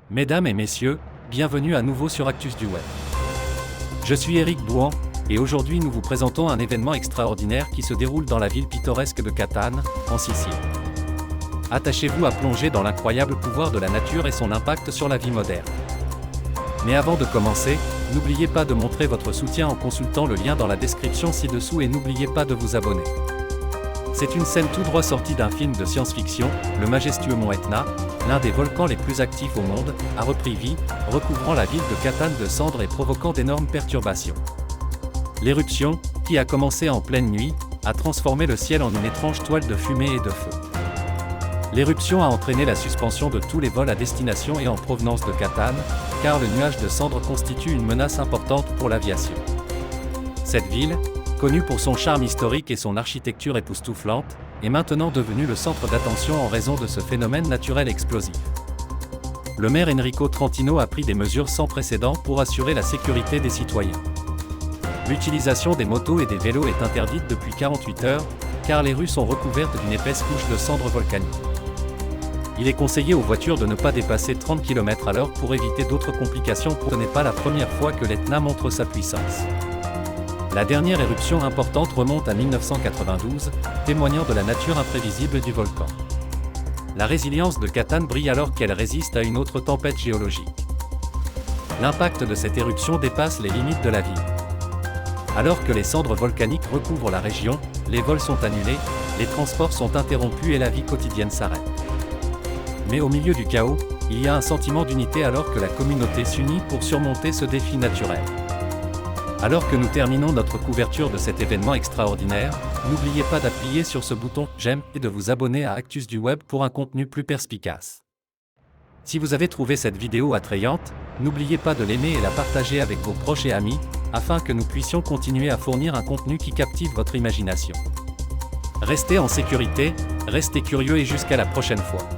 Mesdames et messieurs, bienvenue à nouveau sur Actus du Web. Je suis Éric Bouhan, et aujourd'hui nous vous présentons un événement extraordinaire qui se déroule dans la ville pittoresque de Catane, en Sicile. Attachez-vous à plonger dans l'incroyable pouvoir de la nature et son impact sur la vie moderne. Mais avant de commencer, n'oubliez pas de montrer votre soutien en consultant le lien dans la description ci-dessous et n'oubliez pas de vous abonner. C'est une scène tout droit sortie d'un film de science-fiction, le majestueux mont Etna, l'un des volcans les plus actifs au monde, a repris vie, recouvrant la ville de Catane de cendres et provoquant d'énormes perturbations. L'éruption, qui a commencé en pleine nuit, a transformé le ciel en une étrange toile de fumée et de feu. L'éruption a entraîné la suspension de tous les vols à destination et en provenance de Catane, car le nuage de cendres constitue une menace importante pour l'aviation. Cette ville, connue pour son charme historique et son architecture époustouflante, est maintenant devenue le centre d'attention en raison de ce phénomène naturel explosif. Le maire Enrico Trentino a pris des mesures sans précédent pour assurer la sécurité des citoyens. L'utilisation des motos et des vélos est interdite depuis 48 heures, car les rues sont recouvertes d'une épaisse couche de cendres volcaniques. Il est conseillé aux voitures de ne pas dépasser 30 km/h pour éviter d'autres complications. Ce n'est pas la première fois que l'Etna montre sa puissance. La dernière éruption importante remonte à 1992, témoignant de la nature imprévisible du volcan. La résilience de Catane brille alors qu'elle résiste à une autre tempête géologique. L'impact de cette éruption dépasse les limites de la ville. Alors que les cendres volcaniques recouvrent la région, les vols sont annulés, les transports sont interrompus et la vie quotidienne s'arrête. Mais au milieu du chaos, il y a un sentiment d'unité alors que la communauté s'unit pour surmonter ce défi naturel. Alors que nous terminons notre couverture de cet événement extraordinaire, n'oubliez pas d'appuyer sur ce bouton « J'aime » et de vous abonner à Actus du Web pour un contenu plus perspicace. Si vous avez trouvé cette vidéo attrayante, n'oubliez pas de l'aimer et la partager avec vos proches et amis, afin que nous puissions continuer à fournir un contenu qui captive votre imagination. Restez en sécurité, restez curieux et jusqu'à la prochaine fois.